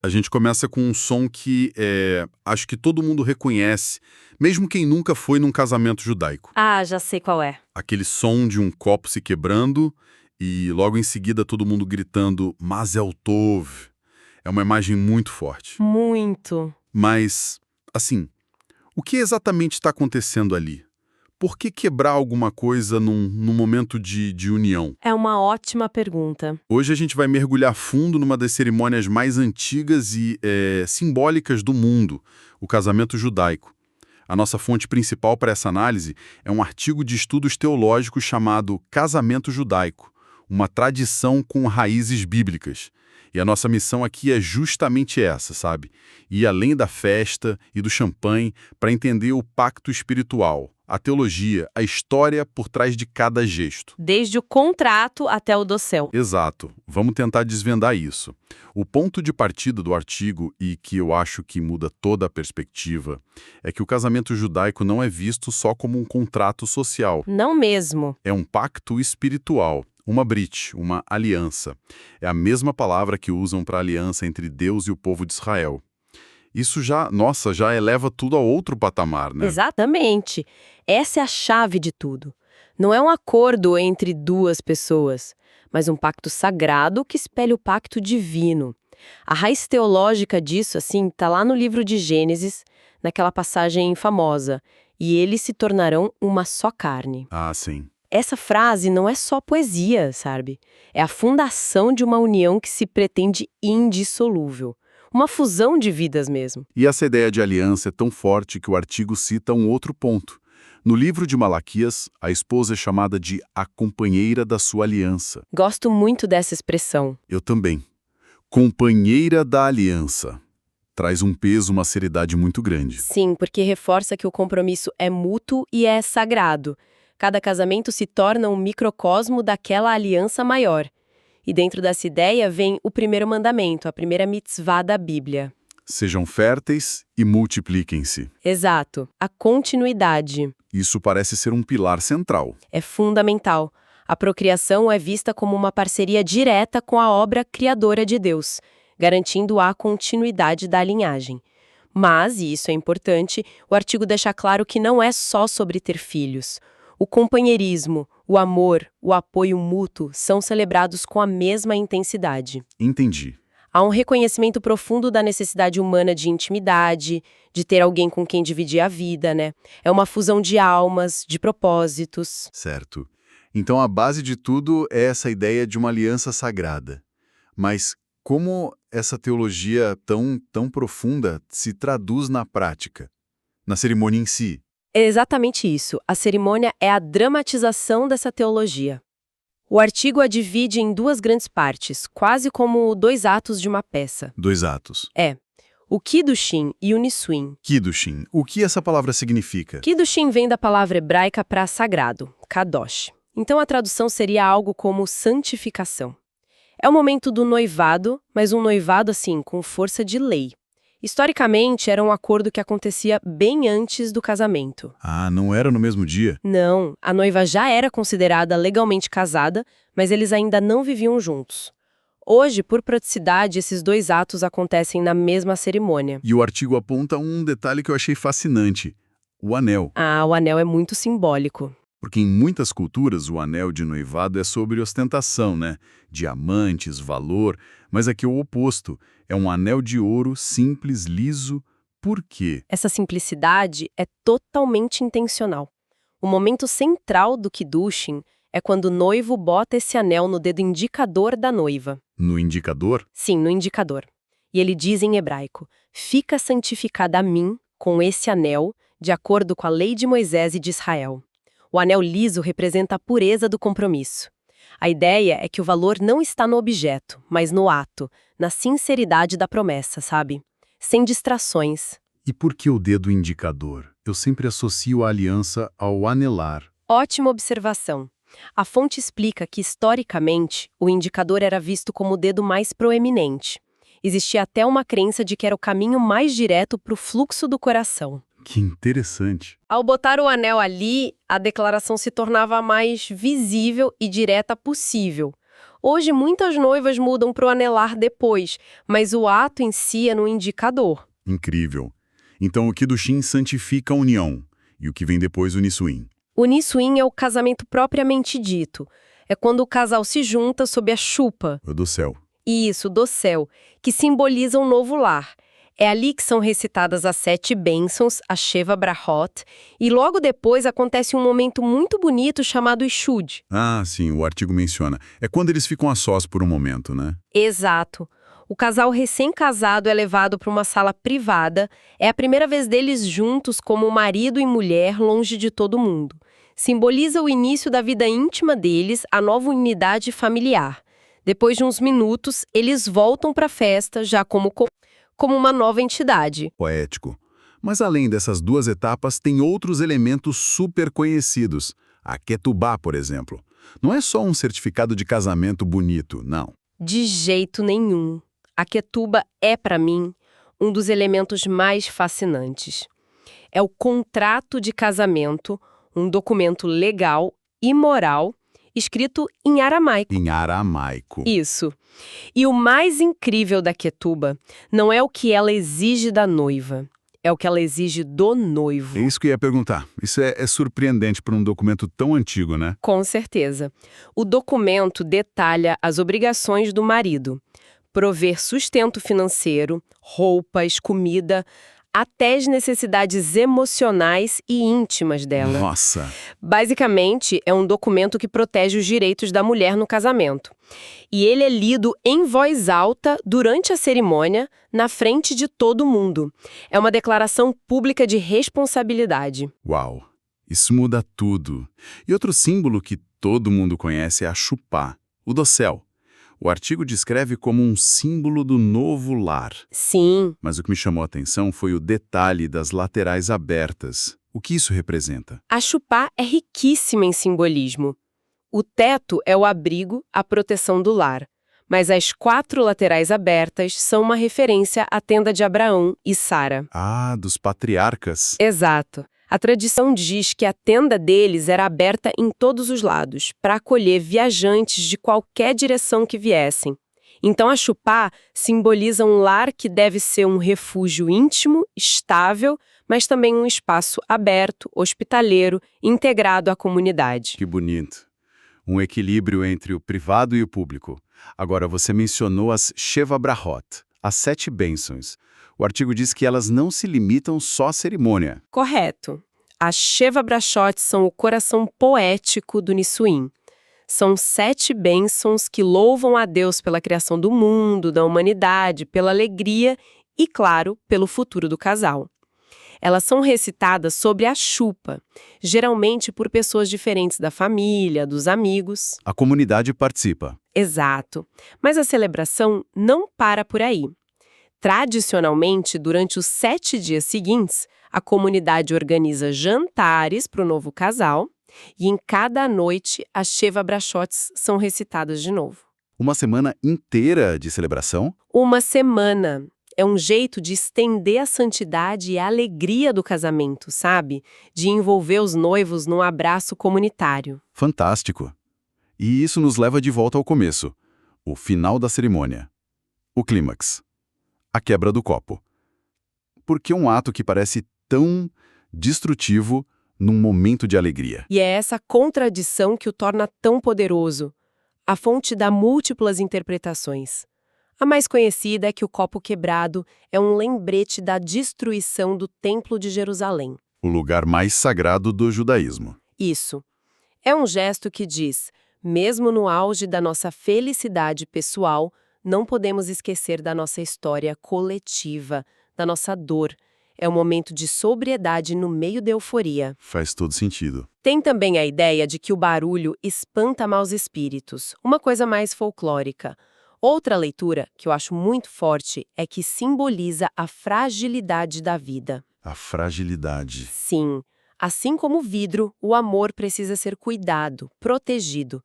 A gente começa com um som que acho que todo mundo reconhece, mesmo quem nunca foi num casamento judaico. Ah, já sei qual é. Aquele som de um copo se quebrando e logo em seguida todo mundo gritando Mazel Tov. É uma imagem muito forte. Muito. Mas, assim, o que exatamente está acontecendo ali? Por que quebrar alguma coisa num momento de união? É uma ótima pergunta. Hoje a gente vai mergulhar fundo numa das cerimônias mais antigas e simbólicas do mundo, o casamento judaico. A nossa fonte principal para essa análise é um artigo de estudos teológicos chamado Casamento Judaico, uma tradição com raízes bíblicas. E a nossa missão aqui é justamente essa, sabe? Ir além da festa e do champanhe para entender o pacto espiritual, a teologia, a história por trás de cada gesto. Desde o contrato até o dossel. Exato. Vamos tentar desvendar isso. O ponto de partida do artigo, e que eu acho que muda toda a perspectiva, é que o casamento judaico não é visto só como um contrato social. Não mesmo. É um pacto espiritual, uma brit, uma aliança. É a mesma palavra que usam para a aliança entre Deus e o povo de Israel. Isso já eleva tudo a outro patamar, né? Exatamente. Essa é a chave de tudo. Não é um acordo entre duas pessoas, mas um pacto sagrado que espelha o pacto divino. A raiz teológica disso, assim, está lá no livro de Gênesis, naquela passagem famosa. E eles se tornarão uma só carne. Ah, sim. Essa frase não é só poesia, sabe? É a fundação de uma união que se pretende indissolúvel. Uma fusão de vidas mesmo. E essa ideia de aliança é tão forte que o artigo cita um outro ponto. No livro de Malaquias, a esposa é chamada de a companheira da sua aliança. Gosto muito dessa expressão. Eu também. Companheira da aliança. Traz um peso, uma seriedade muito grande. Sim, porque reforça que o compromisso é mútuo e é sagrado. Cada casamento se torna um microcosmo daquela aliança maior. E dentro dessa ideia vem o primeiro mandamento, a primeira mitzvah da Bíblia. Sejam férteis e multipliquem-se. Exato, a continuidade. Isso parece ser um pilar central. É fundamental. A procriação é vista como uma parceria direta com a obra criadora de Deus, garantindo a continuidade da linhagem. Mas, e isso é importante, o artigo deixa claro que não é só sobre ter filhos. O companheirismo, o amor, o apoio mútuo são celebrados com a mesma intensidade. Entendi. Há um reconhecimento profundo da necessidade humana de intimidade, de ter alguém com quem dividir a vida, né? É uma fusão de almas, de propósitos. Certo. Então a base de tudo é essa ideia de uma aliança sagrada. Mas como essa teologia tão profunda se traduz na prática, na cerimônia em si? É exatamente isso. A cerimônia é a dramatização dessa teologia. O artigo a divide em duas grandes partes, quase como dois atos de uma peça. Dois atos. O Kiddushin e o Nisuin. Kiddushin. O que essa palavra significa? Kiddushin vem da palavra hebraica para sagrado, kadosh. Então a tradução seria algo como santificação. É o momento do noivado, mas um noivado assim, com força de lei. Historicamente, era um acordo que acontecia bem antes do casamento. Ah, não era no mesmo dia? Não, a noiva já era considerada legalmente casada, mas eles ainda não viviam juntos. Hoje, por praticidade, esses dois atos acontecem na mesma cerimônia. E o artigo aponta um detalhe que eu achei fascinante: o anel. Ah, o anel é muito simbólico. Porque em muitas culturas o anel de noivado é sobre ostentação, né? Diamantes, valor, mas aqui é o oposto. É um anel de ouro simples, liso. Por quê? Essa simplicidade é totalmente intencional. O momento central do Kiddushin é quando o noivo bota esse anel no dedo indicador da noiva. No indicador? Sim, no indicador. E ele diz em hebraico: fica santificada a mim com esse anel, de acordo com a lei de Moisés e de Israel. O anel liso representa a pureza do compromisso. A ideia é que o valor não está no objeto, mas no ato, na sinceridade da promessa, sabe? Sem distrações. E por que o dedo indicador? Eu sempre associo a aliança ao anelar. Ótima observação. A fonte explica que, historicamente, o indicador era visto como o dedo mais proeminente. Existia até uma crença de que era o caminho mais direto para o fluxo do coração. Que interessante. Ao botar o anel ali, a declaração se tornava a mais visível e direta possível. Hoje, muitas noivas mudam para o anelar depois, mas o ato em si é no indicador. Incrível. Então o Kiddushin santifica a união, e o que vem depois o Nissuin. O Nissuin é o casamento propriamente dito. É quando o casal se junta sob a chupa, O do céu. isso, do céu, que simboliza um novo lar. É ali que são recitadas as 7 bênçãos, a Sheva Brahot, e logo depois acontece um momento muito bonito chamado Ishud. Ah, sim, o artigo menciona. É quando eles ficam a sós por um momento, né? Exato. O casal recém-casado é levado para uma sala privada. É a primeira vez deles juntos como marido e mulher longe de todo mundo. Simboliza o início da vida íntima deles, a nova unidade familiar. Depois de uns minutos, eles voltam para a festa já como uma nova entidade. Poético. Mas além dessas 2 etapas, tem outros elementos super conhecidos. A Ketubá, por exemplo. Não é só um certificado de casamento bonito, não. De jeito nenhum. A Ketuba é, para mim, um dos elementos mais fascinantes. É o contrato de casamento, um documento legal e moral, escrito em aramaico. Em aramaico. Isso. E o mais incrível da Ketuba não é o que ela exige da noiva, é o que ela exige do noivo. É isso que eu ia perguntar. Isso é surpreendente para um documento tão antigo, né? Com certeza. O documento detalha as obrigações do marido. Prover sustento financeiro, roupas, comida, até as necessidades emocionais e íntimas dela. Nossa! Basicamente, é um documento que protege os direitos da mulher no casamento. E ele é lido em voz alta durante a cerimônia, na frente de todo mundo. É uma declaração pública de responsabilidade. Uau! Isso muda tudo. E outro símbolo que todo mundo conhece é a chupá, o dossel. O artigo descreve como um símbolo do novo lar. Sim, Mas o que me chamou a atenção foi o detalhe das laterais abertas. O que isso representa? a chupá é riquíssima em simbolismo. O teto é o abrigo, a proteção do lar. Mas as 4 laterais abertas são uma referência à tenda de Abraão e Sara. Ah, dos patriarcas. Exato. A tradição diz que a tenda deles era aberta em todos os lados, para acolher viajantes de qualquer direção que viessem. Então a chupá simboliza um lar que deve ser um refúgio íntimo, estável, mas também um espaço aberto, hospitaleiro, integrado à comunidade. Que bonito. Um equilíbrio entre o privado e o público. Agora, você mencionou as Sheva Brahot, as 7 bênçãos. O artigo diz que elas não se limitam só à cerimônia. Correto. As Sheva Brachot são o coração poético do Nissuin. São 7 bênçãos que louvam a Deus pela criação do mundo, da humanidade, pela alegria e, claro, pelo futuro do casal. Elas são recitadas sobre a chupa, geralmente por pessoas diferentes da família, dos amigos. A comunidade participa. Exato. Mas a celebração não para por aí. Tradicionalmente, durante os 7 dias seguintes, a comunidade organiza jantares para o novo casal e em cada noite as Sheva Brachotes são recitadas de novo. Uma semana inteira de celebração? Uma semana. É um jeito de estender a santidade e a alegria do casamento, sabe? De envolver os noivos num abraço comunitário. Fantástico. E isso nos leva de volta ao começo. O final da cerimônia. O clímax. A quebra do copo. Por que um ato que parece tão destrutivo num momento de alegria? E é essa contradição que o torna tão poderoso. A fonte dá múltiplas interpretações. A mais conhecida é que o copo quebrado é um lembrete da destruição do Templo de Jerusalém. O lugar mais sagrado do judaísmo. Isso. É um gesto que diz, mesmo no auge da nossa felicidade pessoal, não podemos esquecer da nossa história coletiva, da nossa dor. É um momento de sobriedade no meio da euforia. Faz todo sentido. Tem também a ideia de que o barulho espanta maus espíritos, uma coisa mais folclórica. Outra leitura, que eu acho muito forte, é que simboliza a fragilidade da vida. A fragilidade. Sim, assim como o vidro, o amor precisa ser cuidado, protegido.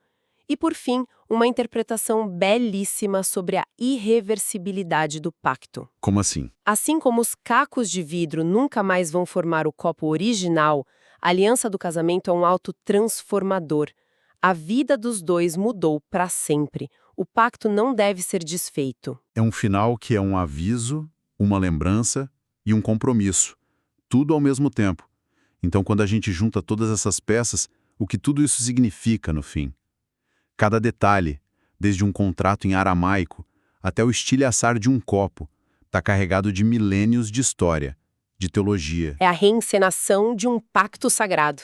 E, por fim, uma interpretação belíssima sobre a irreversibilidade do pacto. Como assim? Assim como os cacos de vidro nunca mais vão formar o copo original, a aliança do casamento é um ato transformador. A vida dos dois mudou para sempre. O pacto não deve ser desfeito. É um final que é um aviso, uma lembrança e um compromisso. Tudo ao mesmo tempo. Então, quando a gente junta todas essas peças, o que tudo isso significa no fim? Cada detalhe, desde um contrato em aramaico até o estilhaçar de um copo, está carregado de milênios de história, de teologia. É a reencenação de um pacto sagrado.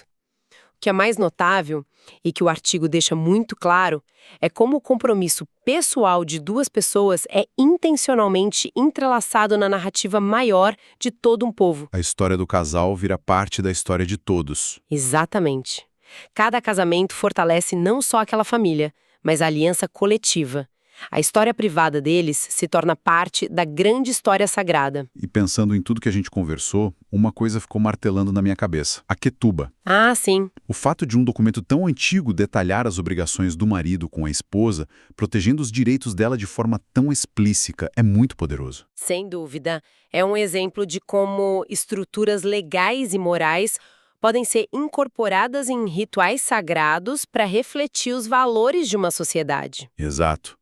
O que é mais notável, e que o artigo deixa muito claro, é como o compromisso pessoal de duas pessoas é intencionalmente entrelaçado na narrativa maior de todo um povo. A história do casal vira parte da história de todos. Exatamente. Cada casamento fortalece não só aquela família, mas a aliança coletiva. A história privada deles se torna parte da grande história sagrada. E pensando em tudo que a gente conversou, uma coisa ficou martelando na minha cabeça: a Quetuba. Ah, sim. O fato de um documento tão antigo detalhar as obrigações do marido com a esposa, protegendo os direitos dela de forma tão explícita, é muito poderoso. Sem dúvida. É um exemplo de como estruturas legais e morais podem ser incorporadas em rituais sagrados para refletir os valores de uma sociedade. Exato.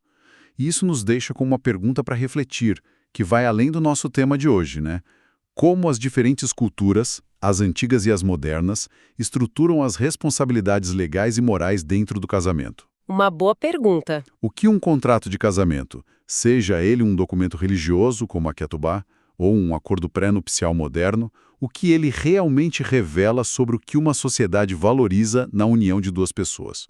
E isso nos deixa com uma pergunta para refletir, que vai além do nosso tema de hoje, né? Como as diferentes culturas, as antigas e as modernas, estruturam as responsabilidades legais e morais dentro do casamento. Uma boa pergunta. O que um contrato de casamento, seja ele um documento religioso, como a Ketubá, ou um acordo pré-nupcial moderno, o que ele realmente revela sobre o que uma sociedade valoriza na união de duas pessoas?